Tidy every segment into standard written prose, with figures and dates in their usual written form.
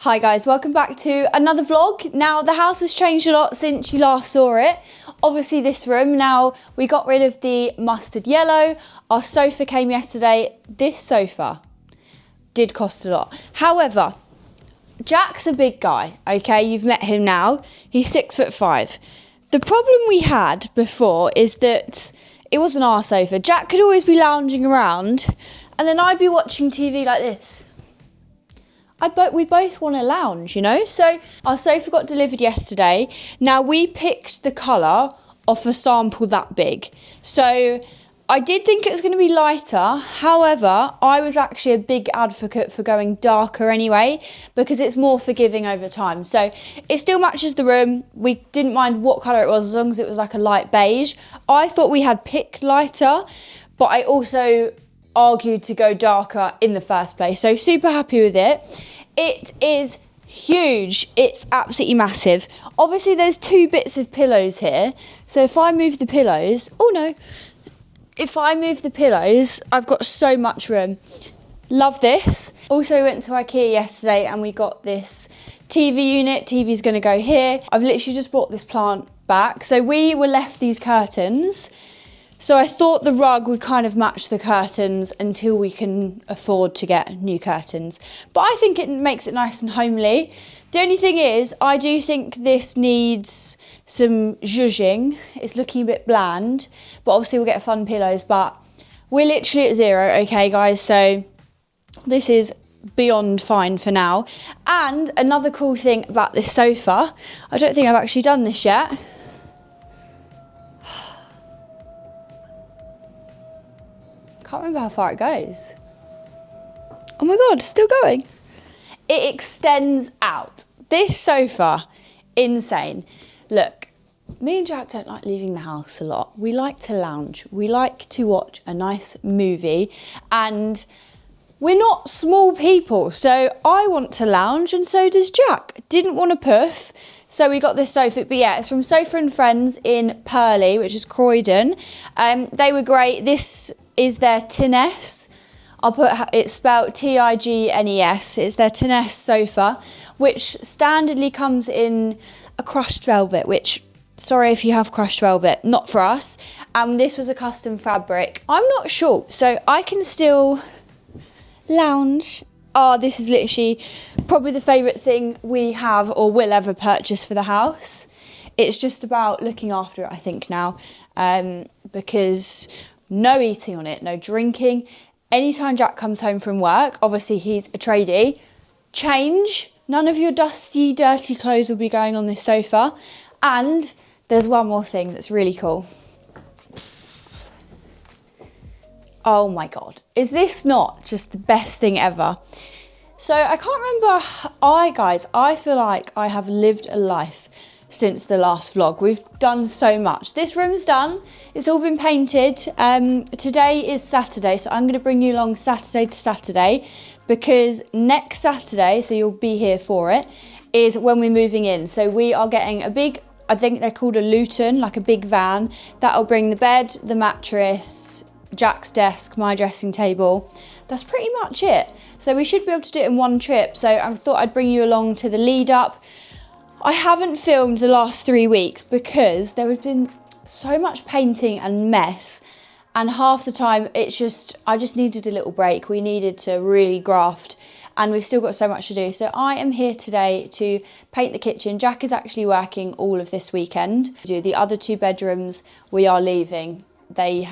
Hi guys, welcome back to another vlog. Now the house has changed a lot since you last saw it. Obviously this room, now we got rid of the mustard yellow. Our sofa came yesterday. This sofa did cost a lot. However, Jack's a big guy, okay? You've met him now. He's 6'5". The problem we had before is that it wasn't our sofa. Jack could always be lounging around and then I'd be watching TV like this. We both want to lounge, you know? So our sofa got delivered yesterday. Now we picked the colour off a sample that big. So I did think it was going to be lighter. However, I was actually a big advocate for going darker anyway, because it's more forgiving over time. So it still matches the room. We didn't mind what colour it was as long as it was like a light beige. I thought we had picked lighter, but I also argued to go darker in the first place. So super happy with it. It is huge. It's absolutely massive. Obviously there's two bits of pillows here. So if I move the pillows, if I move the pillows, I've got so much room. Love this. Also went to IKEA yesterday and we got this TV unit. TV's gonna go here. I've literally just brought this plant back. So we were left these curtains. So I thought the rug would kind of match the curtains until we can afford to get new curtains. But I think it makes it nice and homely. The only thing is, I do think this needs some zhuzhing. It's looking a bit bland, but obviously we'll get fun pillows, but we're literally at 0, okay guys? So this is beyond fine for now. And another cool thing about this sofa, I don't think I've actually done this yet. Can't remember how far it goes. Oh my God, it's still going. It extends out. This sofa, insane. Look, me and Jack don't like leaving the house a lot. We like to lounge. We like to watch a nice movie and we're not small people. So I want to lounge and so does Jack. Didn't want to puff. So we got this sofa, but yeah, it's from Sofa and Friends in Purley, which is Croydon. They were great. This is their Tines. It's spelled Tignes. It's their Tines sofa, which standardly comes in a crushed velvet, which, sorry if you have crushed velvet, not for us. This was a custom fabric. I'm not short, so I can still lounge. Oh, this is literally probably the favourite thing we have or will ever purchase for the house. It's just about looking after it, I think, now, because no eating on it, no drinking. Anytime Jack comes home from work, obviously he's a tradie, change. None of your dusty, dirty clothes will be going on this sofa. And there's one more thing that's really cool. Oh my God, is this not just the best thing ever? So I can't remember, guys, I feel like I have lived a life since the last vlog. We've done so much. This room's done. It's all been painted. Today is Saturday, so I'm gonna bring you along Saturday to Saturday because next Saturday, so you'll be here for it, is when we're moving in. So we are getting a big, I think they're called a Luton, like a big van. That'll bring the bed, the mattress, Jack's desk, my dressing table. That's pretty much it. So we should be able to do it in one trip. So I thought I'd bring you along to the lead up. I haven't filmed the last 3 weeks because there has been so much painting and mess, and half the time I just needed a little break. We needed to really graft and we've still got so much to do. So I am here today to paint the kitchen. Jack is actually working all of this weekend. The other 2 bedrooms we are leaving. They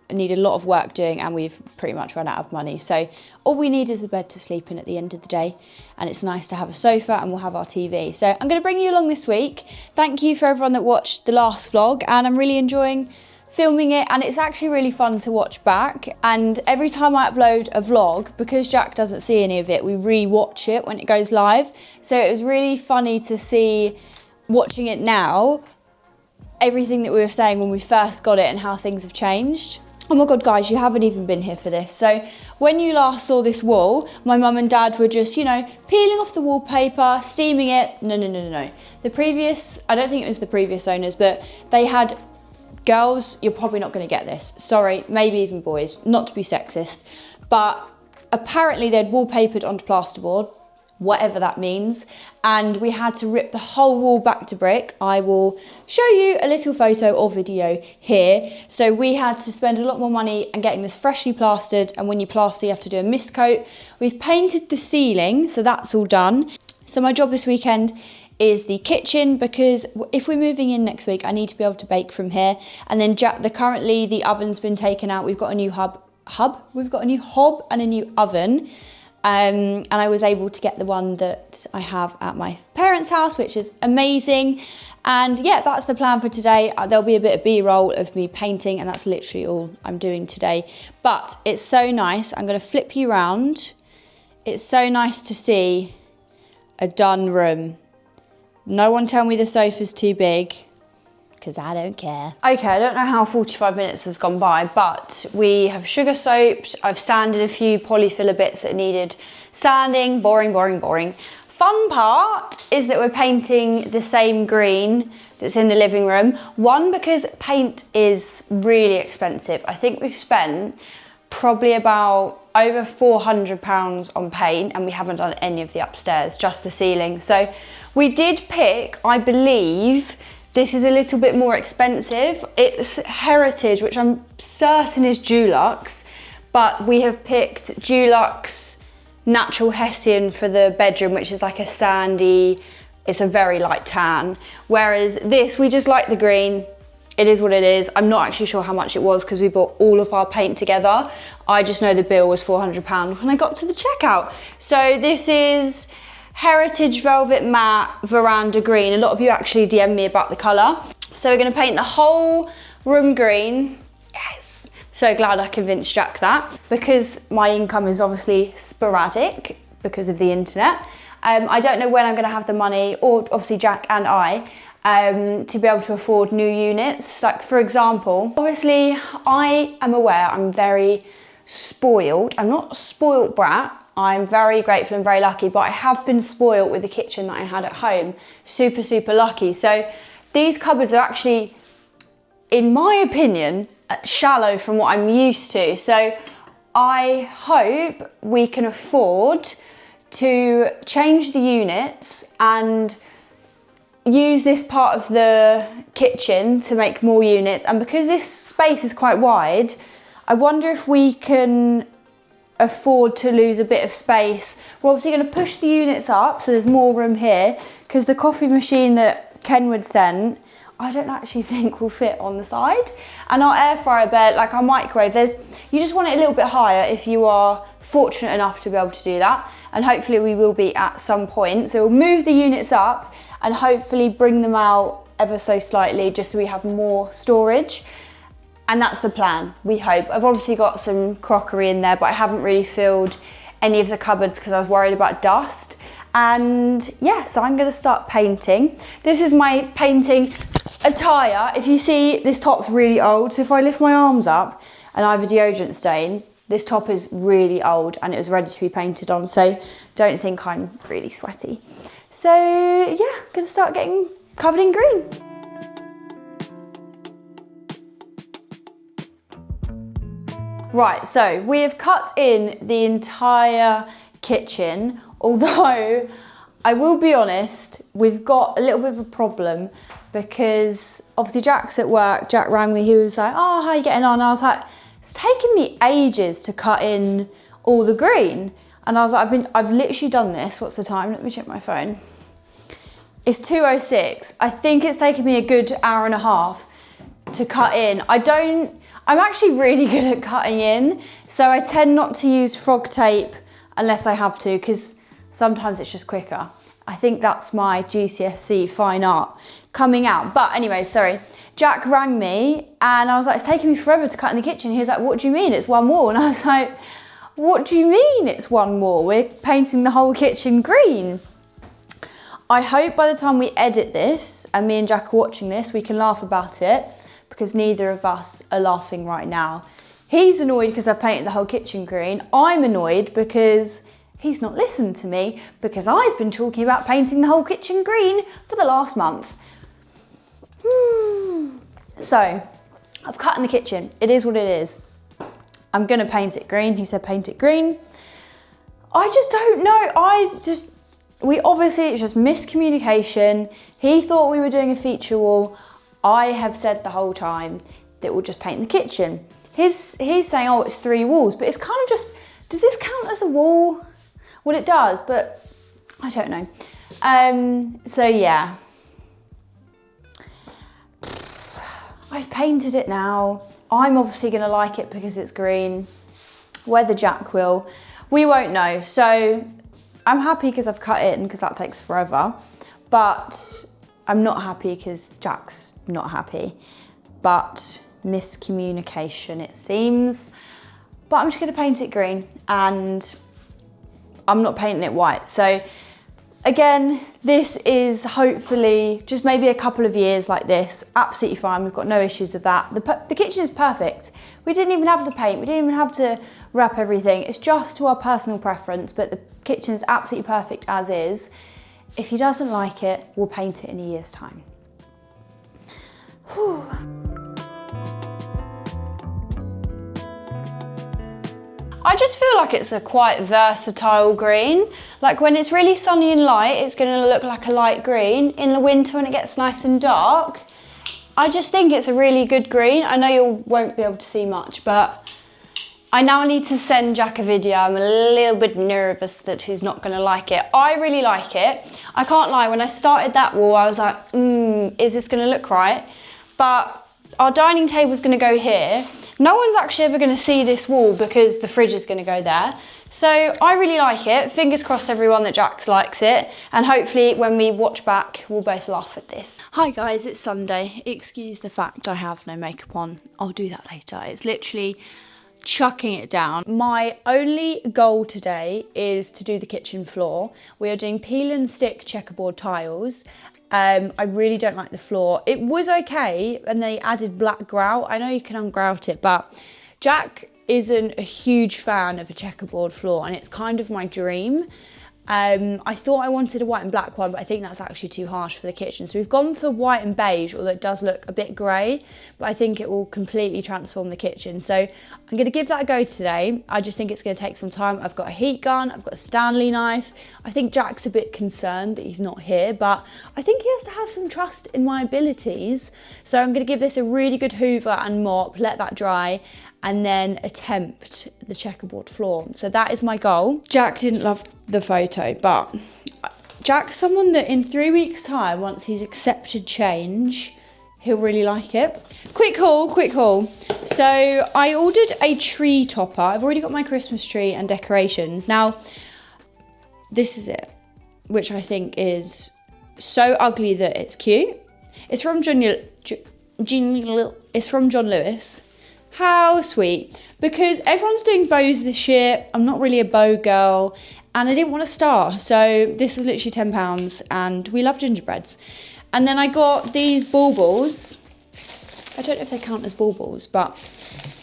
need a lot of work doing and we've pretty much run out of money. So all we need is a bed to sleep in at the end of the day. And it's nice to have a sofa and we'll have our TV. So I'm going to bring you along this week. Thank you for everyone that watched the last vlog and I'm really enjoying filming it and it's actually really fun to watch back. And every time I upload a vlog, because Jack doesn't see any of it, we re-watch it when it goes live. So it was really funny to see, watching it now, everything that we were saying when we first got it and how things have changed. Oh my God, guys, you haven't even been here for this. So when you last saw this wall, my mum and dad were just, peeling off the wallpaper, steaming it. No. The previous, I don't think it was the previous owners, but they had girls, you're probably not going to get this. Sorry, maybe even boys, not to be sexist. But apparently they'd wallpapered onto plasterboard whatever that means. And we had to rip the whole wall back to brick. I will show you a little photo or video here. So we had to spend a lot more money and getting this freshly plastered. And when you plaster, you have to do a mist coat. We've painted the ceiling, so that's all done. So my job this weekend is the kitchen, because if we're moving in next week, I need to be able to bake from here. And then currently the oven's been taken out. We've got a new We've got a new hob and a new oven. And I was able to get the one that I have at my parents' house, which is amazing. And yeah, that's the plan for today. There'll be a bit of B-roll of me painting, and that's literally all I'm doing today. But it's so nice. I'm going to flip you around. It's so nice to see a done room. No one tell me the sofa's too big, because I don't care. Okay, I don't know how 45 minutes has gone by, but we have sugar soaped. I've sanded a few polyfiller bits that needed sanding. Boring, boring, boring. Fun part is that we're painting the same green that's in the living room. One, because paint is really expensive. I think we've spent probably about over £400 on paint, and we haven't done any of the upstairs, just the ceiling. So we did pick, I believe, this is a little bit more expensive. It's Heritage, which I'm certain is Dulux, but we have picked Dulux Natural Hessian for the bedroom, which is like a sandy, it's a very light tan. Whereas this, we just like the green. It is what it is. I'm not actually sure how much it was because we bought all of our paint together. I just know the bill was £400 when I got to the checkout. So this is Heritage Velvet Matte Veranda Green. A lot of you actually DM me about the colour. So we're gonna paint the whole room green. Yes. So glad I convinced Jack that, because my income is obviously sporadic because of the internet. I don't know when I'm gonna have the money, or obviously Jack and I, to be able to afford new units. Like for example, obviously I am aware I'm very spoiled. I'm not a spoiled brat. I'm very grateful and very lucky, but I have been spoiled with the kitchen that I had at home. Super, super lucky. So these cupboards are actually, in my opinion, shallow from what I'm used to. So I hope we can afford to change the units and use this part of the kitchen to make more units. And because this space is quite wide, I wonder if we can afford to lose a bit of space. We're obviously going to push the units up so there's more room here, because the coffee machine that Kenwood sent, I don't actually think will fit on the side. And our air fryer bed, like our microwave, you just want it a little bit higher if you are fortunate enough to be able to do that. And hopefully we will be at some point. So we'll move the units up and hopefully bring them out ever so slightly, just so we have more storage. And that's the plan, we hope. I've obviously got some crockery in there, but I haven't really filled any of the cupboards because I was worried about dust. And yeah, so I'm gonna start painting. This is my painting attire. If you see, this top's really old. So if I lift my arms up and I have a deodorant stain, this top is really old and it was ready to be painted on. So don't think I'm really sweaty. So yeah, gonna start getting covered in green. Right, so we have cut in the entire kitchen, although I will be honest, we've got a little bit of a problem because obviously Jack's at work. Jack rang me, he was like, oh, how are you getting on? And I was like, it's taken me ages to cut in all the green. And I was like, I've literally done this. What's the time? Let me check my phone. It's 2:06. I think it's taken me a good hour and a half to cut in. I'm actually really good at cutting in, so I tend not to use frog tape unless I have to, because sometimes it's just quicker. I think that's my GCSE fine art coming out. But anyway, sorry. Jack rang me and I was like, it's taking me forever to cut in the kitchen. He was like, what do you mean? It's one wall. And I was like, what do you mean it's one wall? We're painting the whole kitchen green. I hope by the time we edit this and me and Jack are watching this, we can laugh about it, because neither of us are laughing right now. He's annoyed because I've painted the whole kitchen green. I'm annoyed because he's not listened to me, because I've been talking about painting the whole kitchen green for the last month. So, I've cut in the kitchen. It is what it is. I'm gonna paint it green. He said paint it green. I just don't know. it's just miscommunication. He thought we were doing a feature wall. I have said the whole time that we'll just paint the kitchen. He's saying, oh, it's 3 walls, but it's kind of just, does this count as a wall? Well, it does, but I don't know. So yeah. I've painted it now. I'm obviously gonna like it because it's green. Whether Jack will, we won't know. So I'm happy because I've cut it in because that takes forever, but I'm not happy because Jack's not happy. But miscommunication, it seems. But I'm just gonna paint it green and I'm not painting it white. So again, this is hopefully just maybe a couple of years like this. Absolutely fine, we've got no issues with that. The kitchen is perfect. We didn't even have to paint, we didn't even have to wrap everything. It's just to our personal preference, but the kitchen is absolutely perfect as is. If he doesn't like it, we'll paint it in a year's time. Whew. I just feel like it's a quite versatile green. Like when it's really sunny and light, it's gonna look like a light green. In the winter when it gets nice and dark, I just think it's a really good green. I know you won't be able to see much, but I now need to send Jack a video. I'm a little bit nervous that he's not gonna like it. I really like it. I can't lie, when I started that wall, I was like, is this gonna look right? But our dining table's gonna go here. No one's actually ever gonna see this wall because the fridge is gonna go there. So I really like it. Fingers crossed everyone that Jax likes it. And hopefully when we watch back, we'll both laugh at this. Hi guys, it's Sunday. Excuse the fact I have no makeup on. I'll do that later. It's literally chucking it down. My only goal today is to do the kitchen floor. We are doing peel and stick checkerboard tiles. I really don't like the floor. It was okay, and they added black grout. I know you can ungrout it, but Jack isn't a huge fan of a checkerboard floor, and it's kind of my dream. I thought I wanted a white and black one, but I think that's actually too harsh for the kitchen. So we've gone for white and beige, although it does look a bit grey, but I think it will completely transform the kitchen. So I'm going to give that a go today. I just think it's going to take some time. I've got a heat gun, I've got a Stanley knife. I think Jack's a bit concerned that he's not here, but I think he has to have some trust in my abilities. So I'm going to give this a really good hoover and mop, let that dry, and then attempt the checkerboard floor. So that is my goal. Jack didn't love the photo, but Jack's someone that in 3 weeks' time, once he's accepted change, he'll really like it. Quick haul. So I ordered a tree topper. I've already got my Christmas tree and decorations. Now, this is it, which I think is so ugly that it's cute. It's from John Lewis. How sweet. Because everyone's doing bows this year. I'm not really a bow girl and I didn't want a star. So this was literally £10 and we love gingerbreads. And then I got these baubles. I don't know if they count as baubles, but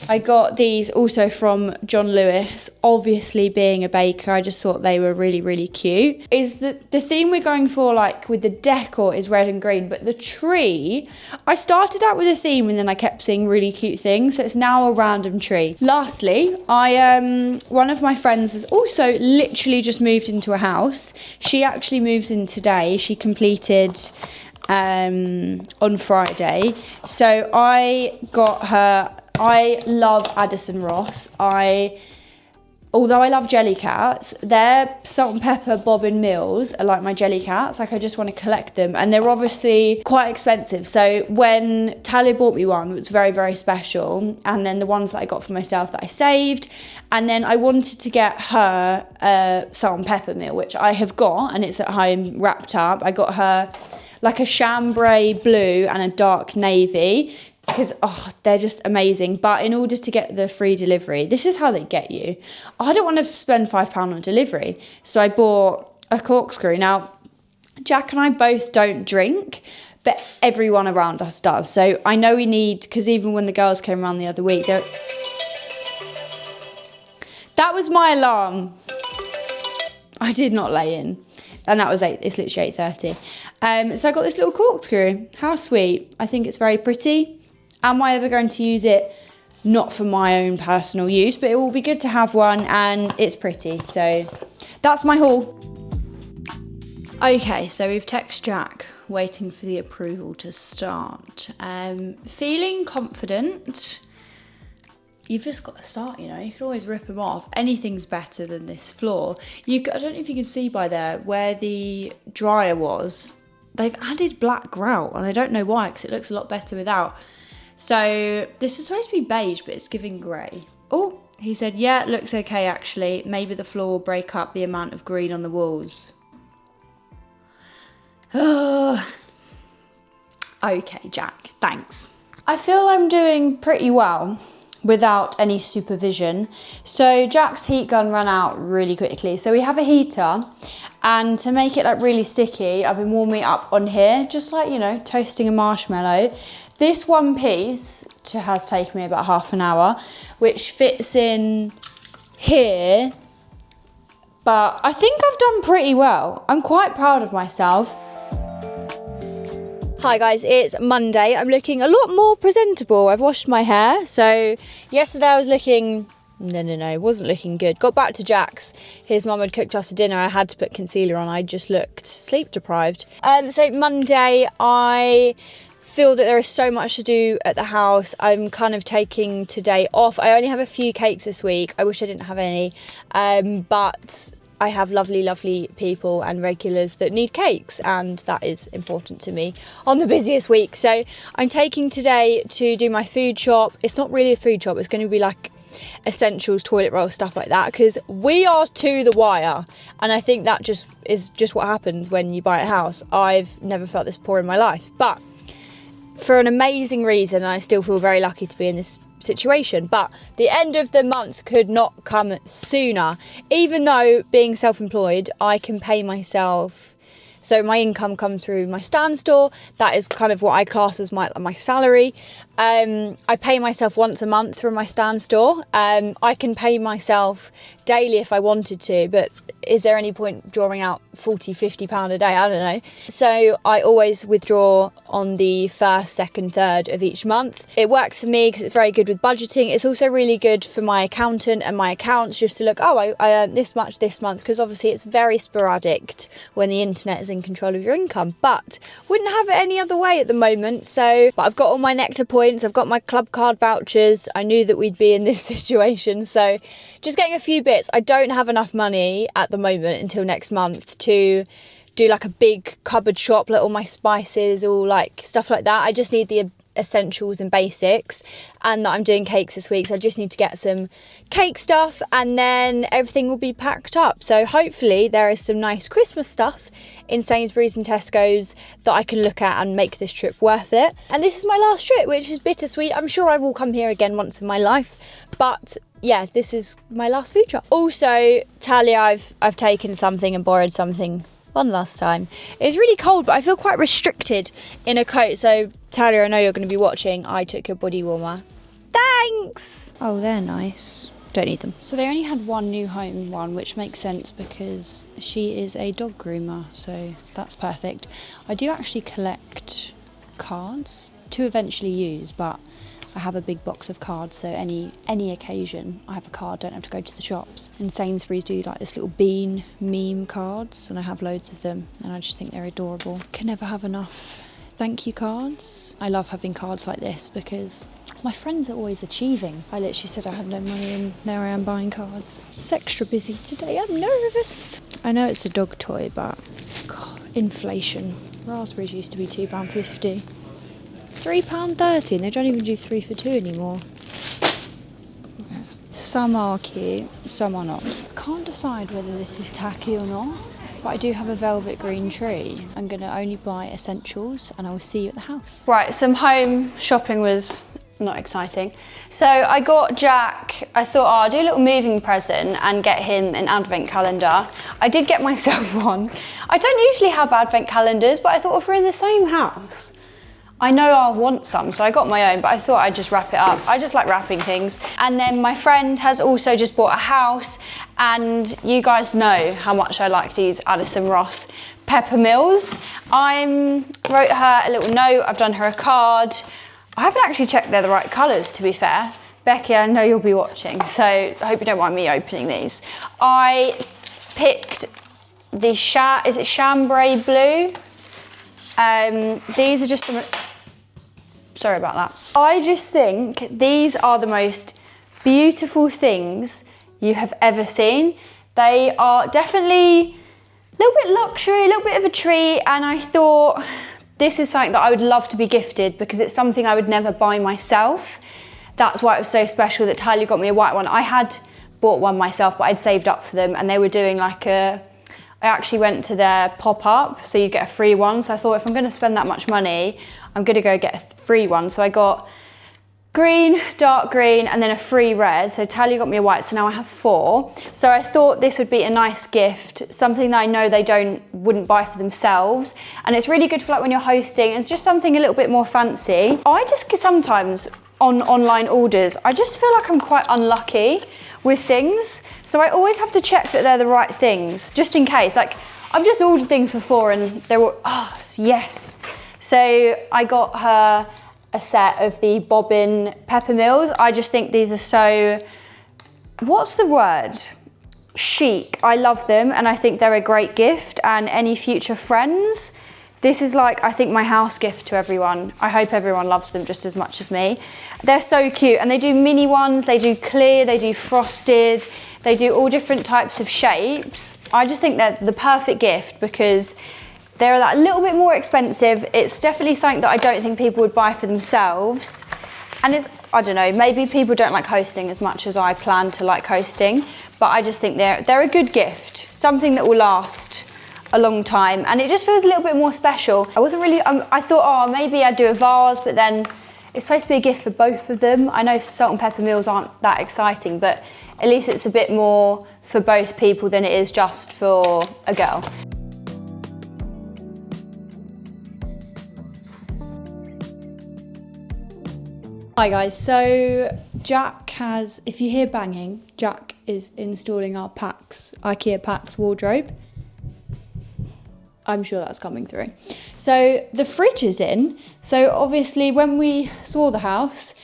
I got these also from John Lewis. Obviously being a baker, I just thought they were really, really cute. Is that the theme we're going for, like with the decor, is red and green, but the tree, I started out with a theme and then I kept seeing really cute things, so it's now a random tree. Lastly, one of my friends has also literally just moved into a house. She actually moves in today. She completed on Friday. So I got her, I love Addison Ross. Although I love Jellycats, their salt and pepper bobbin meals are like my Jellycats. Like I just want to collect them, and they're obviously quite expensive. So when Talia bought me one, it was very, very special. And then the ones that I got for myself that I saved, and then I wanted to get her a salt and pepper meal, which I have got, and it's at home wrapped up. I got her like a chambray blue and a dark navy, because they're just amazing. But in order to get the free delivery, this is how they get you. I don't want to spend £5 on delivery, so I bought a corkscrew. Now, Jack and I both don't drink, but everyone around us does. So I know we need, because even when the girls came around the other week, that was my alarm. I did not lay in. And that was it's literally 8:30. So I got this little corkscrew. How sweet. I think it's very pretty. Am I ever going to use it? Not for my own personal use, but it will be good to have one, and it's pretty. So that's my haul. Okay, so we've texted Jack, waiting for the approval to start. Feeling confident. You've just got to start, you know. You could always rip them off. Anything's better than this floor. I don't know if you can see by there where the dryer was. They've added black grout, and I don't know why, because it looks a lot better without. So this is supposed to be beige, but it's giving grey. Oh, he said, yeah, it looks okay actually. Maybe the floor will break up the amount of green on the walls. Okay, Jack, thanks. I feel I'm doing pretty well without any supervision. So Jack's heat gun ran out really quickly. So we have a heater, and to make it like really sticky, I've been warming it up on here, just like, you know, toasting a marshmallow. This one piece has taken me about half an hour, which fits in here. But I think I've done pretty well. I'm quite proud of myself. Hi guys, it's Monday. I'm looking a lot more presentable. I've washed my hair. So yesterday I was looking, no, wasn't looking good. Got back to Jack's. His mum had cooked us a dinner. I had to put concealer on. I just looked sleep deprived. So Monday, I feel that there is so much to do at the house. I'm kind of taking today off. I only have a few cakes this week. I wish I didn't have any, but I have lovely people and regulars that need cakes, and that is important to me on the busiest week. So I'm taking today to do my food shop. It's not really a food shop, it's going to be like essentials, toilet roll, stuff like that, because we are to the wire, and I think that is just what happens when you buy a house. I've never felt this poor in my life, but for an amazing reason, I still feel very lucky to be in this situation. But the end of the month could not come sooner. Even though being self-employed, I can pay myself, so my income comes through my stand store. That is kind of what I class as my salary. I pay myself once a month through my stand store. I can pay myself daily if I wanted to, but is there any point drawing out £40-50 a day? I don't know. So I always withdraw on the 1st, 2nd, 3rd of each month. It works for me because it's very good with budgeting. It's also really good for my accountant and my accounts, just to look, I earned this much this month, because obviously it's very sporadic when the internet is in control of your income, but wouldn't have it any other way at the moment. So, but I've got all my Nectar points, I've got my club card vouchers. I knew that we'd be in this situation, so just getting a few bits. I don't have enough money at the moment until next month to do like a big cupboard shop, like all my spices, all like stuff like that. I just need the essentials and basics, and that I'm doing cakes this week, so I just need to get some cake stuff, and then everything will be packed up. So hopefully there is some nice Christmas stuff in Sainsbury's and Tesco's that I can look at and make this trip worth it. And this is my last trip, which is bittersweet. I'm sure I will come here again once in my life, but yeah, this is my last food shop. Also, Talia, I've taken something and borrowed something one last time. It's really cold, but I feel quite restricted in a coat. So Talia, I know you're going to be watching. I took your body warmer. Thanks! Oh, they're nice. Don't need them. So they only had one new home one, which makes sense because she is a dog groomer, so that's perfect. I do actually collect cards to eventually use, but I have a big box of cards, so any occasion I have a card, don't have to go to the shops. And Sainsbury's do like this little bean meme cards, and I have loads of them, and I just think they're adorable. Can never have enough thank you cards. I love having cards like this because my friends are always achieving. I literally said I had no money, and there I am buying cards. It's extra busy today, I'm nervous. I know it's a dog toy, but God, inflation. Raspberries used to be £2.50. £3.30, and they don't even do 3 for 2 anymore. Some are cute, some are not. I can't decide whether this is tacky or not, but I do have a velvet green tree. I'm going to only buy essentials, and I will see you at the house. Right, some home shopping was not exciting. So I got Jack, I thought, I'll do a little moving present and get him an advent calendar. I did get myself one. I don't usually have advent calendars, but I thought if we're in the same house, I know I'll want some, so I got my own, but I thought I'd just wrap it up. I just like wrapping things. And then my friend has also just bought a house, and you guys know how much I like these Addison Ross pepper mills. I wrote her a little note, I've done her a card. I haven't actually checked they're the right colours, to be fair. Becky, I know you'll be watching, so I hope you don't mind me opening these. I picked the is it chambray blue? These are just, sorry about that. I just think these are the most beautiful things you have ever seen. They are definitely a little bit luxury, a little bit of a treat, and I thought this is something that I would love to be gifted because it's something I would never buy myself. That's why it was so special that Talia got me a white one. I had bought one myself, but I'd saved up for them, and they were doing like I actually went to their pop-up, so you'd get a free one. So I thought, if I'm gonna spend that much money, I'm gonna go get a free one. So I got green, dark green, and then a free red. So Talia got me a white, so now I have 4. So I thought this would be a nice gift, something that I know they wouldn't buy for themselves. And it's really good for like when you're hosting. It's just something a little bit more fancy. I just sometimes on online orders, I just feel like I'm quite unlucky with things. So I always have to check that they're the right things, just in case. Like, I've just ordered things before and they were, oh, yes. So I got her a set of the bobbin pepper mills. I just think these are so, what's the word? Chic. I love them and I think they're a great gift, and any future friends, this is like, I think, my house gift to everyone. I hope everyone loves them just as much as me. They're so cute, and they do mini ones, they do clear, they do frosted, they do all different types of shapes. I just think they're the perfect gift because they're that little bit more expensive. It's definitely something that I don't think people would buy for themselves. And it's, I don't know, maybe people don't like hosting as much as I plan to like hosting, but I just think they're a good gift, something that will last a long time, and it just feels a little bit more special. I wasn't really, I thought, oh, maybe I'd do a vase, but then it's supposed to be a gift for both of them. I know salt and pepper meals aren't that exciting, but at least it's a bit more for both people than it is just for a girl. Hi guys, so Jack has, if you hear banging, Jack is installing our IKEA Pax wardrobe. I'm sure that's coming through. So the fridge is in. So obviously when we saw the house,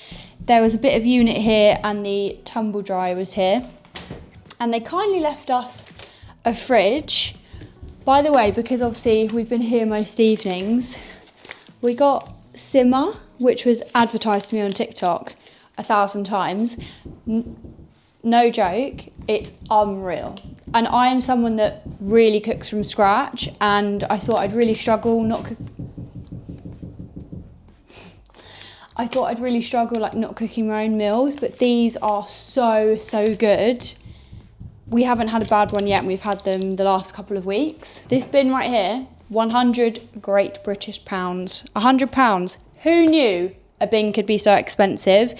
there was a bit of unit here and the tumble dryer was here. And they kindly left us a fridge. By the way, because obviously we've been here most evenings, we got Simmer, which was advertised to me on TikTok 1,000 times. No joke, it's unreal. And I am someone that really cooks from scratch, and I thought I'd really struggle not cooking my own meals, but these are so good. We haven't had a bad one yet, and we've had them the last couple of weeks. This bin right here, 100 Great British pounds. £100. Who knew a bin could be so expensive?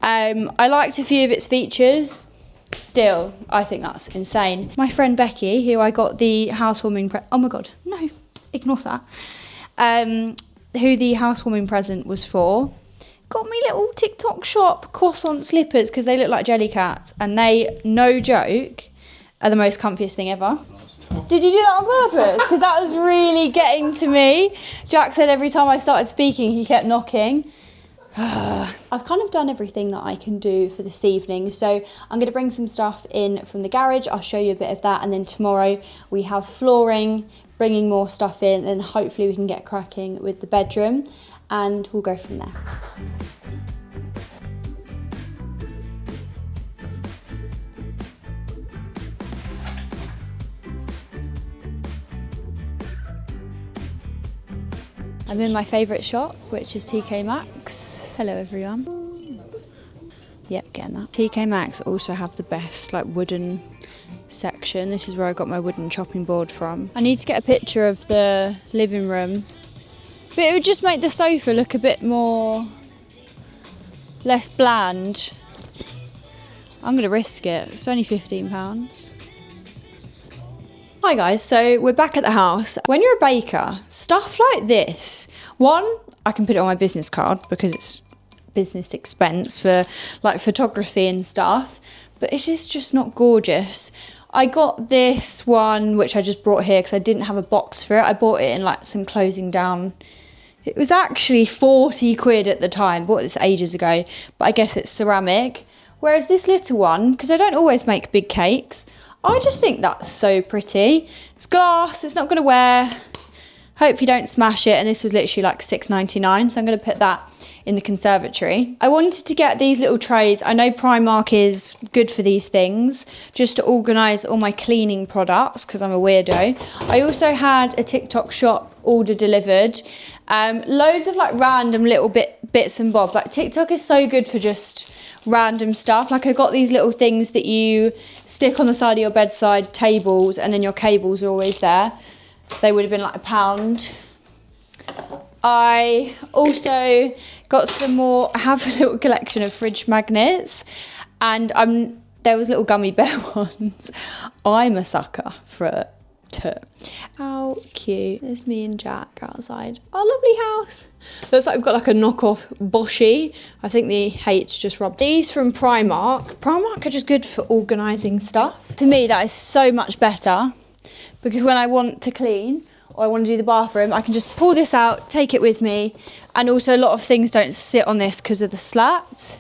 I liked a few of its features. Still, I think that's insane. My friend Becky, who I got the housewarming oh my god, no, ignore that. Who the housewarming present was for, got me little TikTok shop croissant slippers because they look like jelly cats, and they, no joke, are the most comfiest thing ever. Did you do that on purpose? Because that was really getting to me. Jack said every time I started speaking, he kept knocking. I've kind of done everything that I can do for this evening, so I'm going to bring some stuff in from the garage. I'll show you a bit of that, and then tomorrow we have flooring, bringing more stuff in, and hopefully we can get cracking with the bedroom, and we'll go from there. I'm in my favourite shop, which is TK Maxx. Hello everyone. Yep, getting that. TK Maxx also have the best like wooden section. This is where I got my wooden chopping board from. I need to get a picture of the living room, but it would just make the sofa look a bit less bland. I'm gonna risk it. It's only £15. Hi guys, so we're back at the house. When you're a baker, stuff like this, one, I can put it on my business card because it's business expense for like photography and stuff, but it's just not gorgeous. I got this one, which I just brought here because I didn't have a box for it. I bought it in like some closing down. It was actually 40 quid at the time, bought this ages ago, but I guess it's ceramic. Whereas this little one, because I don't always make big cakes, I just think that's so pretty. It's glass, it's not gonna wear. Hope you don't smash it, and this was literally like £6.99, so I'm gonna put that in the conservatory. I wanted to get these little trays. I know Primark is good for these things, just to organise all my cleaning products, because I'm a weirdo. I also had a TikTok shop order delivered. Loads of like random little bits and bobs. Like TikTok is so good for just random stuff. Like I got these little things that you stick on the side of your bedside tables, and then your cables are always there. They would have been like £1. I also got some more. I have a little collection of fridge magnets, and there was little gummy bear ones. I'm a sucker for it. How cute. There's me and Jack outside our lovely house. Looks like we've got like a knockoff Boschi. I think the H just rubbed. These from Primark. Primark are just good for organising stuff. To me, that is so much better, because when I want to clean or I want to do the bathroom, I can just pull this out, take it with me. And also a lot of things don't sit on this because of the slats.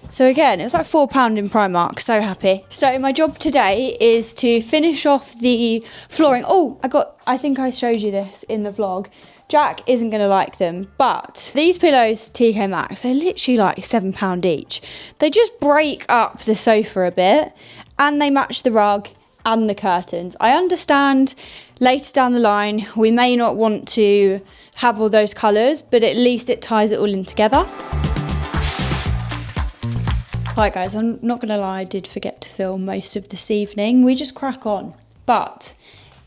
So again, it's like £4 in Primark, so happy. So my job today is to finish off the flooring. Oh, I think I showed you this in the vlog. Jack isn't gonna like them, but these pillows, TK Maxx, they're literally like £7 each. They just break up the sofa a bit, and they match the rug and the curtains. I understand later down the line, we may not want to have all those colours, but at least it ties it all in together. Right guys, I'm not gonna lie, I did forget to film most of this evening. We just crack on. But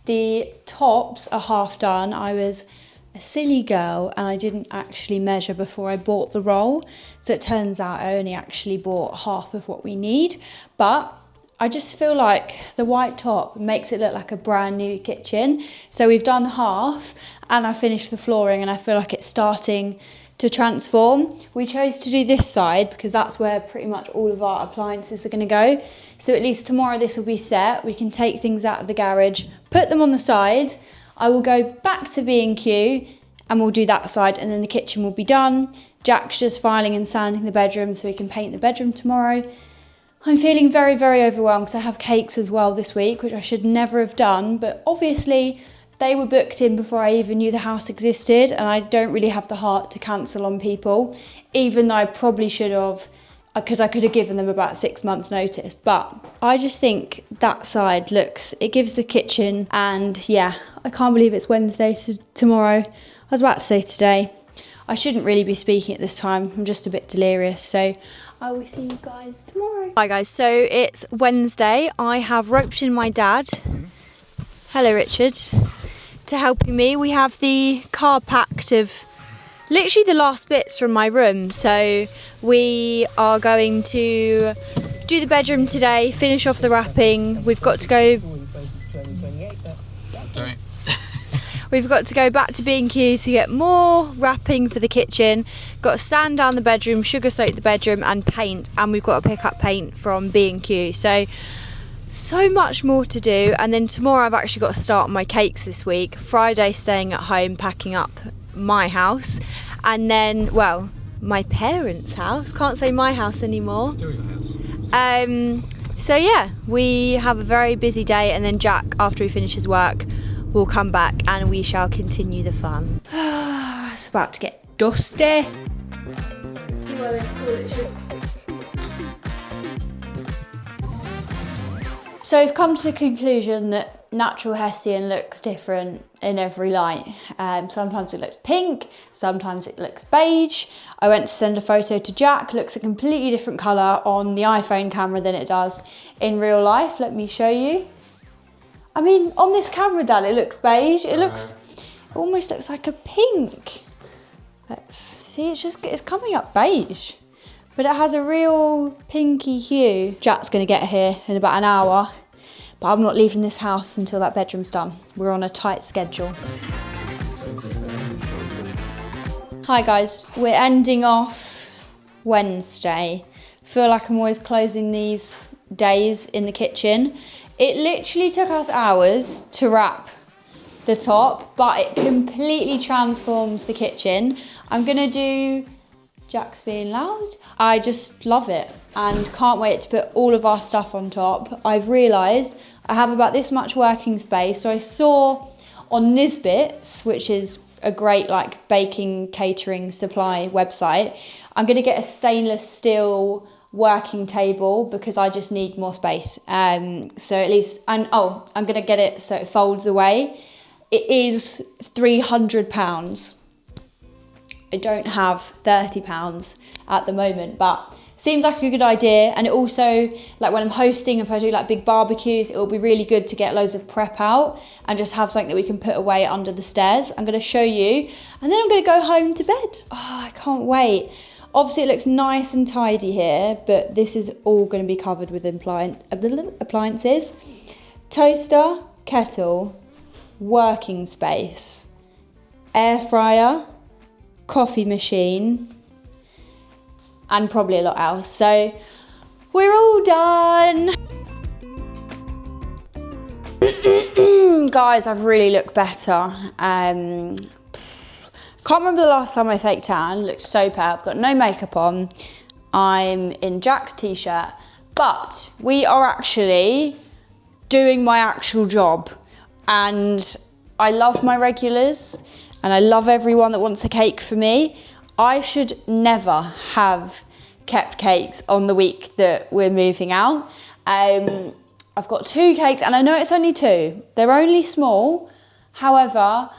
the tops are half done. I was a silly girl and I didn't actually measure before I bought the roll. So it turns out I only actually bought half of what we need. But I just feel like the white top makes it look like a brand new kitchen. So we've done half and I finished the flooring, and I feel like it's starting to transform. We chose to do this side because that's where pretty much all of our appliances are going to go. So at least tomorrow this will be set. We can take things out of the garage, put them on the side. I will go back to B&Q and we'll do that side, and then the kitchen will be done. Jack's just filing and sanding the bedroom so we can paint the bedroom tomorrow. I'm feeling very, very overwhelmed because I have cakes as well this week, which I should never have done, but obviously they were booked in before I even knew the house existed, and I don't really have the heart to cancel on people, even though I probably should have, because I could have given them about 6 months notice. But I just think that side it gives the kitchen, and yeah, I can't believe it's Wednesday tomorrow. I was about to say today. I shouldn't really be speaking at this time. I'm just a bit delirious, so I will see you guys tomorrow. Hi guys, so it's Wednesday. I have roped in my dad. Hello Richard. To helping me. We have the car packed of literally the last bits from my room. So we are going to do the bedroom today, finish off the wrapping. We've got to go We've got to go back to B&Q to get more wrapping for the kitchen. Got to sand down the bedroom, sugar soak the bedroom and paint, and we've got to pick up paint from B&Q. So much more to do, and then tomorrow I've actually got to start my cakes this week. Friday staying at home packing up my house, and then, well, my parents' house. Can't say my house anymore. Still your house. So yeah, we have a very busy day, and then Jack, after he finishes work, will come back and we shall continue the fun. It's about to get dusty. So I've come to the conclusion that natural Hessian looks different in every light. Sometimes it looks pink, sometimes it looks beige. I went to send a photo to Jack, looks a completely different colour on the iPhone camera than it does in real life. Let me show you. I mean, on this camera, Dad, it looks beige. It almost looks like a pink. Let's see, it's coming up beige, but it has a real pinky hue. Jack's gonna get here in about an hour, but I'm not leaving this house until that bedroom's done. We're on a tight schedule. Hi guys, we're ending off Wednesday. Feel like I'm always closing these days in the kitchen. It literally took us hours to wrap the top, but it completely transforms the kitchen. I'm gonna do Jack's being loud. I just love it and can't wait to put all of our stuff on top. I've realised I have about this much working space. So I saw on Nisbets, which is a great like baking catering supply website, I'm going to get a stainless steel working table because I just need more space. So at least, and oh, I'm going to get it so it folds away. It is £300. I don't have £30 at the moment, but seems like a good idea. And it also, like when I'm hosting, if I do like big barbecues, it will be really good to get loads of prep out and just have something that we can put away under the stairs. I'm going to show you and then I'm going to go home to bed. Oh, I can't wait. Obviously it looks nice and tidy here, but this is all going to be covered with appliances. Toaster, kettle, working space, air fryer, coffee machine, and probably a lot else. So we're all done. Guys, I've really looked better. Can't remember the last time I fake tan. Looked so pale. I've got no makeup on. I'm in Jack's t-shirt, but we are actually doing my actual job. And I love my regulars and I love everyone that wants a cake for me. I should never have kept cakes on the week that we're moving out. I've got 2 cakes and I know it's only 2. They're only small. However,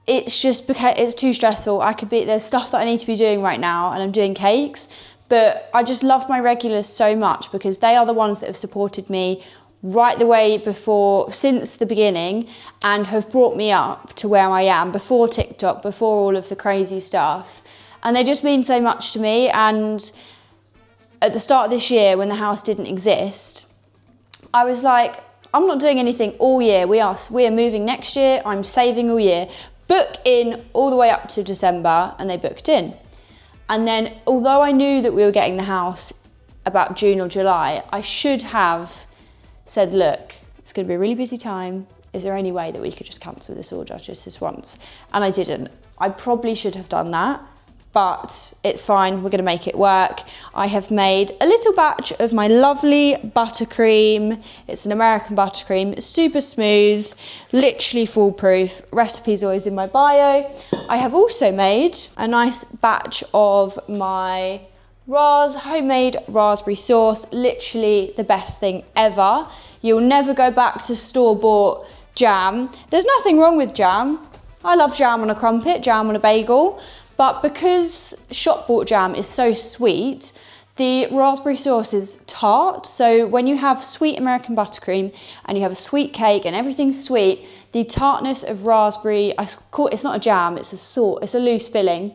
it's just because it's too stressful. There's stuff that I need to be doing right now and I'm doing cakes, but I just love my regulars so much because they are the ones that have supported me right the way since the beginning and have brought me up to where I am before TikTok, before all of the crazy stuff. And they just mean so much to me. And at the start of this year, when the house didn't exist, I was like, I'm not doing anything all year. We are moving next year. I'm saving all year. Book in all the way up to December, and they booked in. And then, although I knew that we were getting the house about June or July, I should have said, look, it's going to be a really busy time. Is there any way that we could just cancel this order just this once? And I didn't. I probably should have done that, but it's fine. We're going to make it work. I have made a little batch of my lovely buttercream. It's an American buttercream. It's super smooth, literally foolproof. Recipe's always in my bio. I have also made a nice batch of my homemade raspberry sauce. Literally the best thing ever. You'll never go back to store-bought jam. There's nothing wrong with jam. I love jam on a crumpet, jam on a bagel. But because shop-bought jam is so sweet, the raspberry sauce is tart. So when you have sweet American buttercream and you have a sweet cake and everything's sweet, the tartness of raspberry, it's not a jam, it's a loose filling.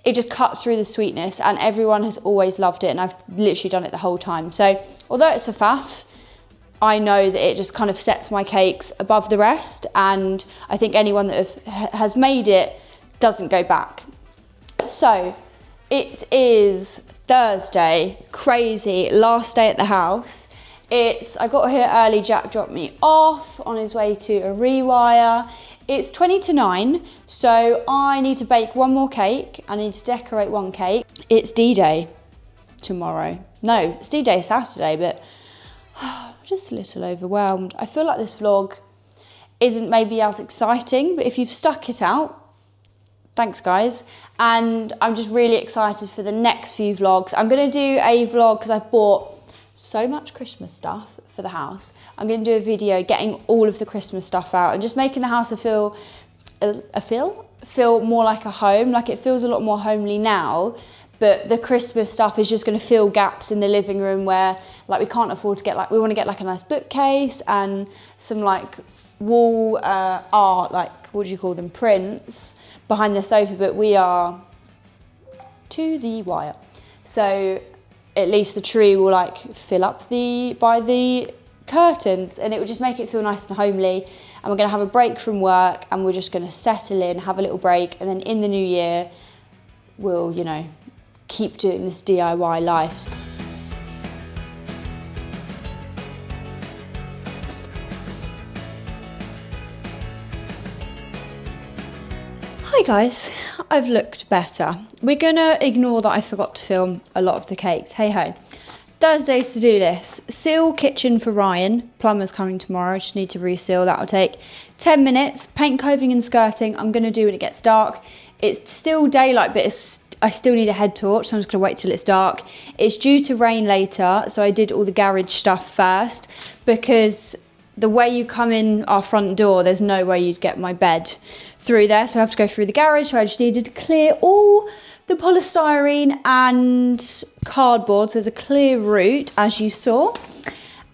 It just cuts through the sweetness and everyone has always loved it and I've literally done it the whole time. So although it's a faff, I know that it just kind of sets my cakes above the rest, and I think anyone that has made it doesn't go back. So it is Thursday, crazy, last day at the house. I got here early, Jack dropped me off on his way to a rewire. It's 20 to 9, so I need to bake one more cake. I need to decorate one cake. It's D-Day tomorrow. No, it's D-Day Saturday, but I'm just a little overwhelmed. I feel like this vlog isn't maybe as exciting, but if you've stuck it out, thanks guys. And I'm just really excited for the next few vlogs. I'm going to do a vlog because I've bought so much Christmas stuff for the house. I'm going to do a video getting all of the Christmas stuff out and just making the house feel more like a home. Like it feels a lot more homely now, but the Christmas stuff is just going to fill gaps in the living room where like we can't afford to get we want to get like a nice bookcase and some like wall art, like what do you call them, prints behind the sofa, but we are to the wire. So at least the tree will like fill up by the curtains and it will just make it feel nice and homely. And we're going to have a break from work and we're just going to settle in, have a little break, and then in the new year we'll, keep doing this DIY life. Hi guys, I've looked better. We're gonna ignore that I forgot to film a lot of the cakes. Hey ho. Thursday's to-do list. Seal kitchen for Ryan. Plumber's coming tomorrow. I just need to reseal. That'll take 10 minutes. Paint coving and skirting I'm gonna do when it gets dark. It's still daylight, but I still need a head torch, so I'm just gonna wait till it's dark. It's due to rain later, so I did all the garage stuff first because the way you come in our front door, there's no way you'd get my bed through there, so I have to go through the garage. So I just needed to clear all the polystyrene and cardboard, so there's a clear route, as you saw.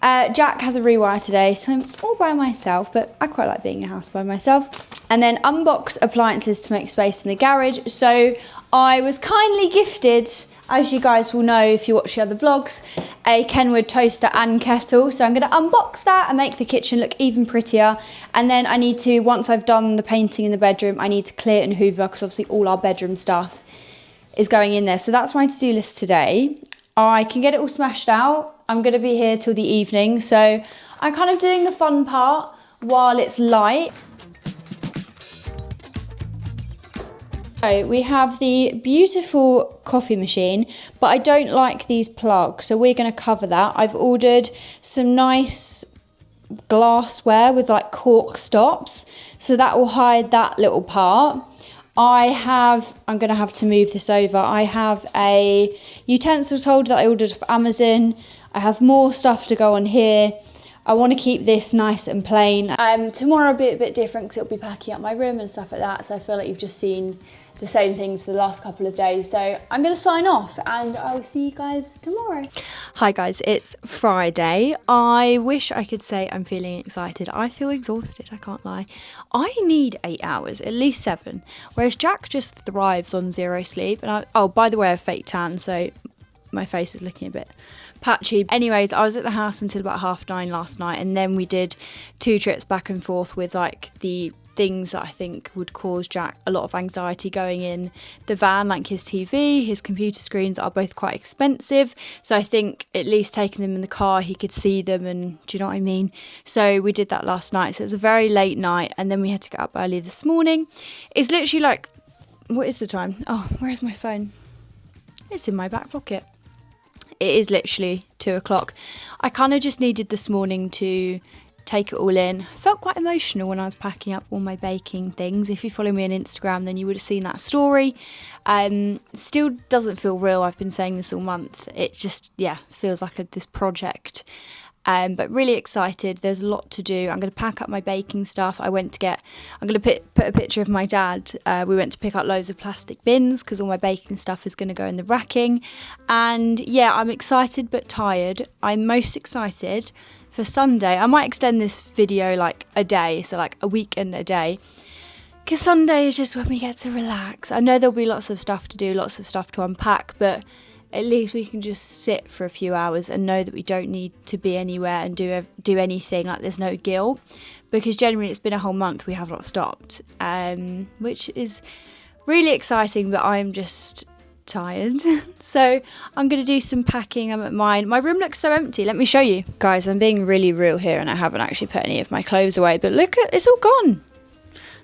Jack has a rewire today, so I'm all by myself, but I quite like being in a house by myself. And then unbox appliances to make space in the garage. So I was kindly gifted, as you guys will know if you watch the other vlogs, a Kenwood toaster and kettle. So I'm going to unbox that and make the kitchen look even prettier. And then I need to, once I've done the painting in the bedroom, I need to clear it and hoover, because obviously all our bedroom stuff is going in there. So that's my to-do list today. I can get it all smashed out. I'm going to be here till the evening. So I'm kind of doing the fun part while it's light. So we have the beautiful coffee machine, but I don't like these plugs, so we're going to cover that. I've ordered some nice glassware with like cork stops, so that will hide that little part. I'm going to have to move this over. I have a utensils holder that I ordered off Amazon. I have more stuff to go on here. I want to keep this nice and plain. Tomorrow will be a bit different because it'll be packing up my room and stuff like that, so I feel like you've just seen the same things for the last couple of days. So I'm going to sign off and I'll see you guys tomorrow. Hi guys, it's Friday. I wish I could say I'm feeling excited. I feel exhausted, I can't lie. I need 8 hours, at least 7, whereas Jack just thrives on 0 sleep. And oh, by the way, I have fake tan, so my face is looking a bit patchy. Anyways, I was at the house until about 9:30 last night, and then we did 2 trips back and forth with like the things that I think would cause Jack a lot of anxiety going in the van, like his TV, his computer screens are both quite expensive, so I think at least taking them in the car he could see them, and do you know what I mean? So we did that last night, so it was a very late night, and then we had to get up early this morning. It's literally like, what is the time? Oh, where is my phone? It's in my back pocket. It is literally 2 o'clock. I kind of just needed this morning to take it all in. I felt quite emotional when I was packing up all my baking things. If you follow me on Instagram, then you would have seen that story. Still doesn't feel real. I've been saying this all month. It just, yeah, feels like this project. But really excited. There's a lot to do. I'm going to pack up my baking stuff. I'm going to put a picture of my dad. We went to pick up loads of plastic bins because all my baking stuff is going to go in the racking. And yeah, I'm excited but tired. I'm most excited for Sunday. I might extend this video like a day, so like a week and a day, because Sunday is just when we get to relax. I know there'll be lots of stuff to do, lots of stuff to unpack, but at least we can just sit for a few hours and know that we don't need to be anywhere and do anything. Like, there's no guilt, because generally it's been a whole month we have not stopped, which is really exciting, but I'm just tired. So I'm going to do some packing. I'm at mine. My room looks so empty. Let me show you. Guys, I'm being really real here, and I haven't actually put any of my clothes away, but look, it's all gone.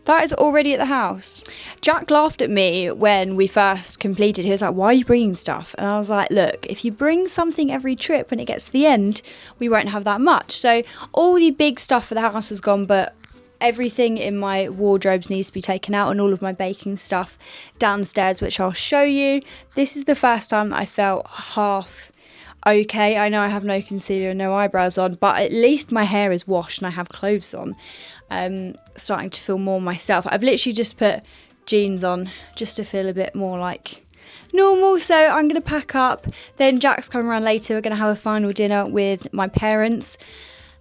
That is already at the house. Jack laughed at me when we first completed. He was like, why are you bringing stuff? And I was like, look, if you bring something every trip, when it gets to the end, we won't have that much. So all the big stuff for the house has gone, but everything in my wardrobes needs to be taken out, and all of my baking stuff downstairs, which I'll show you. This is the first time that I felt half okay. I know I have no concealer and no eyebrows on, but at least my hair is washed and I have clothes on. Starting to feel more myself. I've literally just put jeans on just to feel a bit more like normal. So I'm going to pack up. Then Jack's coming around later. We're going to have a final dinner with my parents.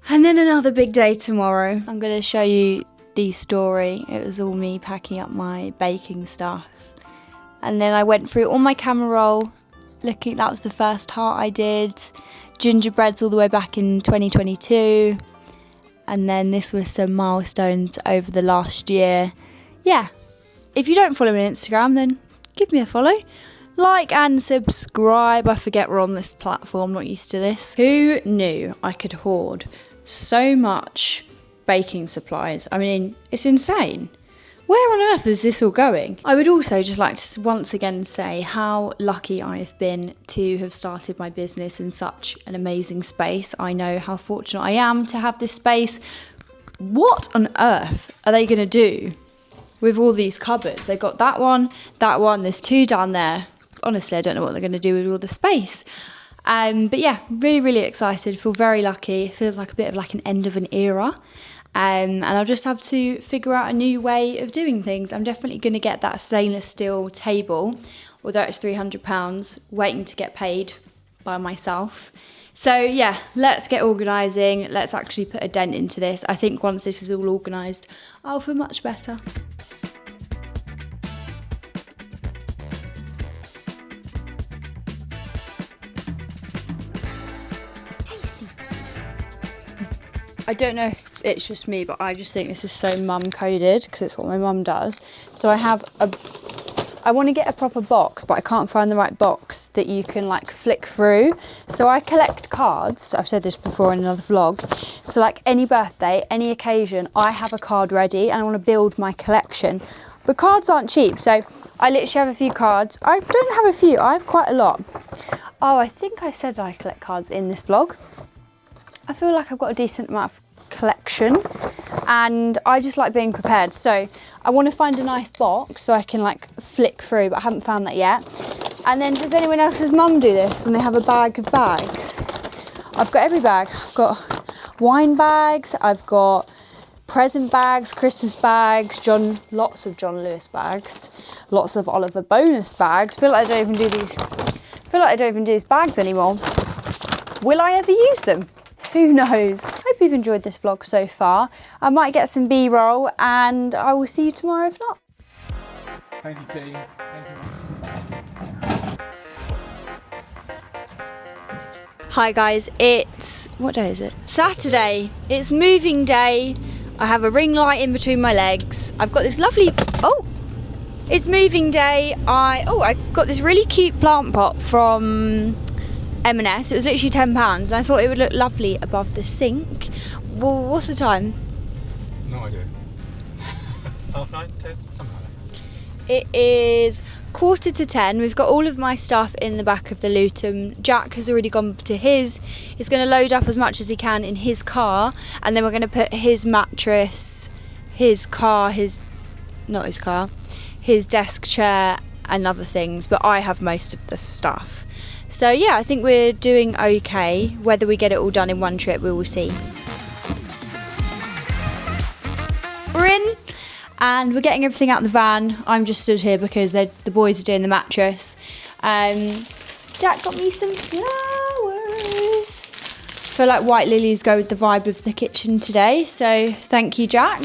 And then another big day tomorrow. I'm going to show you the story. It was all me packing up my baking stuff. And then I went through all my camera roll. Looking, that was the first heart I did. Gingerbreads all the way back in 2022. And then this was some milestones over the last year. Yeah, if you don't follow me on Instagram, then give me a follow. Like and subscribe. I forget we're on this platform, not used to this. Who knew I could hoard so much baking supplies? I mean, it's insane. where on earth is this all going? I would also just like to once again say how lucky I have been to have started my business in such an amazing space. I know how fortunate I am to have this space. What on earth are they going to do with all these cupboards? They've got that one, there's 2 down there. Honestly, I don't know what they're going to do with all the space. But yeah, really excited. Feel very lucky. It feels like a bit of like an end of an era. And I'll just have to figure out a new way of doing things. I'm definitely going to get that stainless steel table, although it's £300, waiting to get paid by myself. So yeah, let's get organising. Let's actually put a dent into this. I think once this is all organised, I'll feel much better. I don't know if it's just me, but I just think this is so mum coded because it's what my mum does. So I want to get a proper box, but I can't find the right box that you can like flick through. So I collect cards. I've said this before in another vlog. So like any birthday, any occasion, I have a card ready and I want to build my collection. But cards aren't cheap. So I literally have a few cards. I don't have a few, I have quite a lot. Oh, I think I said I collect cards in this vlog. I feel like I've got a decent amount of collection and I just like being prepared. So I want to find a nice box so I can like flick through, but I haven't found that yet. And then does anyone else's mum do this when they have a bag of bags? I've got every bag. I've got wine bags, I've got present bags, Christmas bags, lots of John Lewis bags, lots of Oliver bonus bags. I feel like I don't even do these bags anymore. Will I ever use them? Who knows? Hope you've enjoyed this vlog so far. I might get some B-roll and I will see you tomorrow if not. Thank you, team. Hi guys, what day is it? Saturday. It's moving day. I have a ring light in between my legs. I've got this lovely, it's moving day. I got this really cute plant pot from M&S. It was literally £10 and I thought it would look lovely above the sink. Well, what's the time? No idea. 9:30, 10, something like that. It is 9:45. We've got all of my stuff in the back of the Luton. Jack has already gone to his. He's going to load up as much as he can in his car and then we're going to put his mattress, his desk chair and other things, but I have most of the stuff. So yeah, I think we're doing okay. Whether we get it all done in one trip, we will see. We're in and we're getting everything out of the van. I'm just stood here because the boys are doing the mattress. Jack got me some flowers. I feel like white lilies go with the vibe of the kitchen today, so thank you, Jack.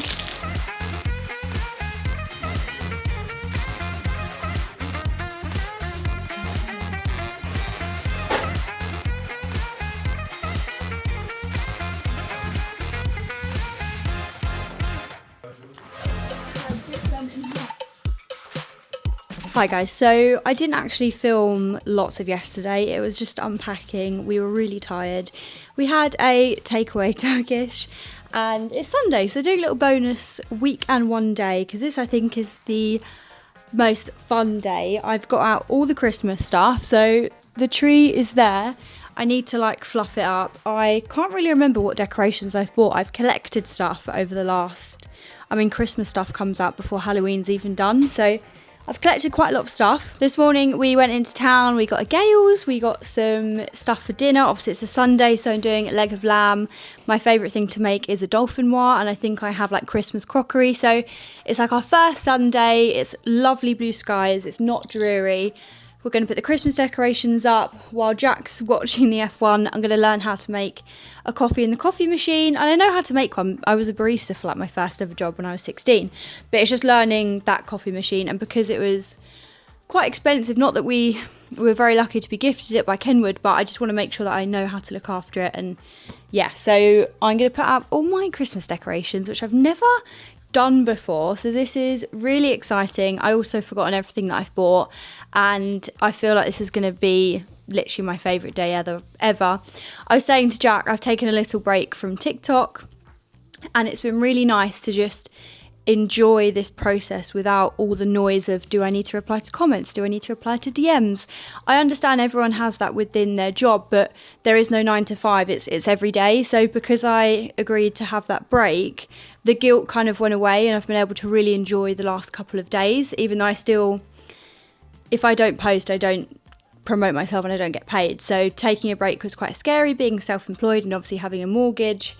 Hi guys, so I didn't actually film lots of yesterday, it was just unpacking. We were really tired. We had a takeaway Turkish and it's Sunday, so doing a little bonus week and one day because this I think is the most fun day. I've got out all the Christmas stuff, so the tree is there. I need to like fluff it up. I can't really remember what decorations I've bought. I've collected stuff over the last, Christmas stuff comes out before Halloween's even done, so I've collected quite a lot of stuff. This morning we went into town, we got a Gales, we got some stuff for dinner. Obviously it's a Sunday, so I'm doing a leg of lamb. My favourite thing to make is a dauphinoise, and I think I have like Christmas crockery. So it's like our first Sunday, it's lovely blue skies, it's not dreary. We're going to put the Christmas decorations up while Jack's watching the F1. I'm going to learn how to make a coffee in the coffee machine. And I know how to make one. I was a barista for like my first ever job when I was 16. But it's just learning that coffee machine. And because it was quite expensive, not that we were very lucky to be gifted it by Kenwood, but I just want to make sure that I know how to look after it. And yeah, so I'm going to put up all my Christmas decorations, which I've never done before, so this is really exciting. I also forgotten everything that I've bought and I feel like this is going to be literally my favourite day ever. I was saying to Jack, I've taken a little break from TikTok and it's been really nice to just enjoy this process without all the noise of, do I need to reply to comments? Do I need to reply to DMs? I understand everyone has that within their job, but there is no 9 to 5. It's every day. So because I agreed to have that break, the guilt kind of went away, and I've been able to really enjoy the last couple of days, even though I still, if I don't post, I don't promote myself and I don't get paid. So taking a break was quite scary, being self-employed and obviously having a mortgage,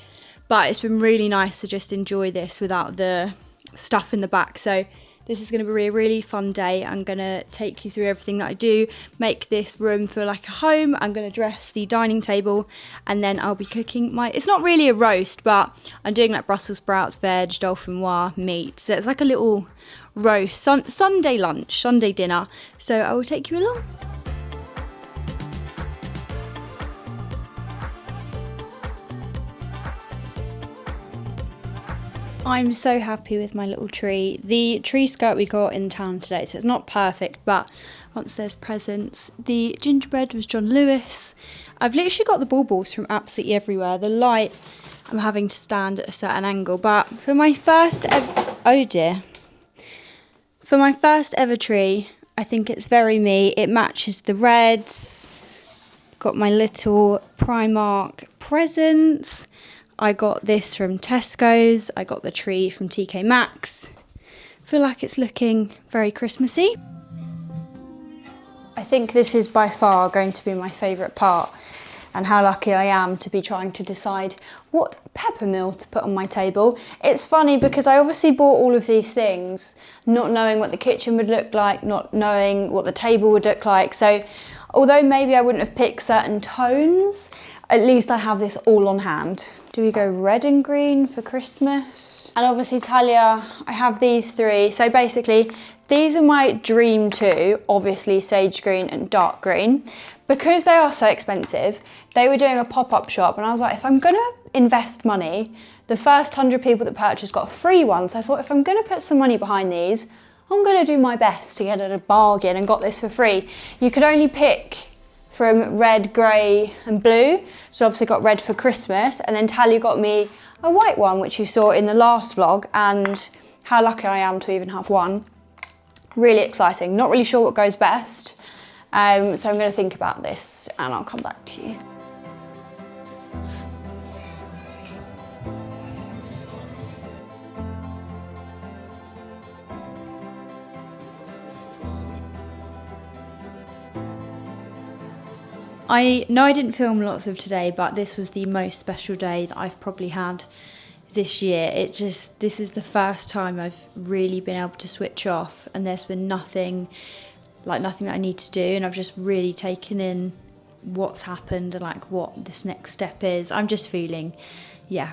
but it's been really nice to just enjoy this without the stuff in the back. So this is going to be a really fun day. I'm going to take you through everything that I do, make this room feel like a home. I'm going to dress the dining table, and then I'll be cooking it's not really a roast, but I'm doing like Brussels sprouts, veg, dauphinoise, meat. So it's like a little roast, Sunday lunch, Sunday dinner. So I will take you along. I'm so happy with my little tree. The tree skirt we got in town today, so it's not perfect, but once there's presents. The gingerbread was John Lewis. I've literally got the baubles from absolutely everywhere. The light, I'm having to stand at a certain angle, but for my first ever, for my first ever tree, I think it's very me. It matches the reds. Got my little Primark presents. I got this from Tesco's. I got the tree from TK Maxx. Feel like it's looking very Christmassy. I think this is by far going to be my favourite part, and how lucky I am to be trying to decide what peppermill to put on my table. It's funny because I obviously bought all of these things not knowing what the kitchen would look like, not knowing what the table would look like. So although maybe I wouldn't have picked certain tones, at least I have this all on hand. Do we go red and green for Christmas? And obviously Talia, I have these 3. So basically, these are my dream 2, obviously sage green and dark green. Because they are so expensive, they were doing a pop-up shop, and I was like, if I'm gonna invest money, the first 100 people that purchased got a free one. So I thought, if I'm gonna put some money behind these, I'm gonna do my best to get at a bargain, and got this for free. You could only pick from red, grey and blue. So obviously got red for Christmas, and then Talia got me a white one, which you saw in the last vlog, and how lucky I am to even have one. Really exciting. Not really sure what goes best. So I'm going to think about this and I'll come back to you. I know I didn't film lots of today, but this was the most special day that I've probably had this year. This is the first time I've really been able to switch off, and there's been nothing that I need to do, and I've just really taken in what's happened and like what this next step is. I'm just feeling,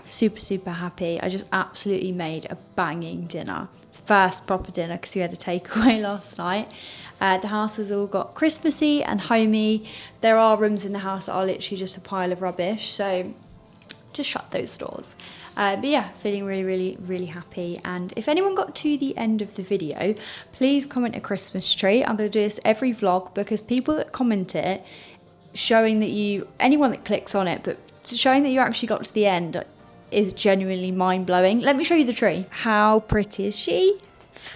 super happy. I just absolutely made a banging dinner. It's the first proper dinner because we had a takeaway last night. The house has all got Christmassy and homey. There are rooms in the house that are literally just a pile of rubbish, so just shut those doors. But yeah, feeling really happy. And if anyone got to the end of the video, please comment a Christmas tree. I'm going to do this every vlog because people that comment it, showing that anyone that clicks on it, but showing that you actually got to the end is genuinely mind-blowing. Let me show you the tree. How pretty is she?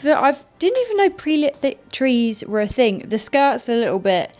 I didn't even know pre-lit trees were a thing. The skirt's a little bit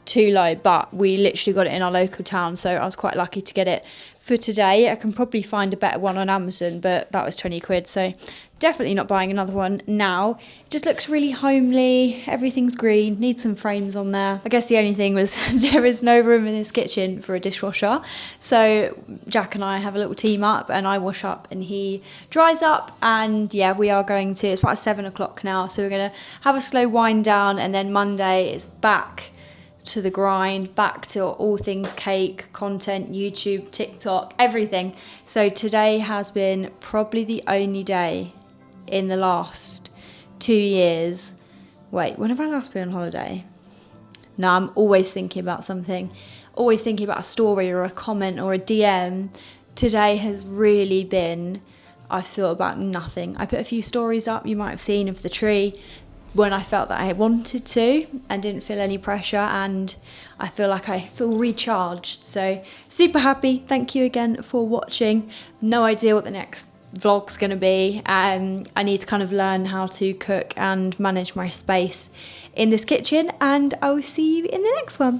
too low, but we literally got it in our local town, so I was quite lucky to get it for today. I can probably find a better one on Amazon, but that was 20 quid, so definitely not buying another one now. It just looks really homely. Everything's green, needs some frames on there. I guess the only thing was there is no room in this kitchen for a dishwasher, so Jack and I have a little team up, and I wash up and he dries up. And yeah, we are going to, it's about 7 o'clock now, so we're gonna have a slow wind down, and then Monday is back to the grind, back to all things cake, content, YouTube, TikTok, everything. So today has been probably the only day in the last 2 years. Wait, when have I last been on holiday? No, I'm always thinking about something, always thinking about a story or a comment or a DM. Today has really been, I thought about nothing. I put a few stories up, you might have seen, of the tree, when I felt that I wanted to and didn't feel any pressure, and I feel recharged. So super happy. Thank you again for watching. No idea what the next vlog's going to be. I need to kind of learn how to cook and manage my space in this kitchen, and I will see you in the next one.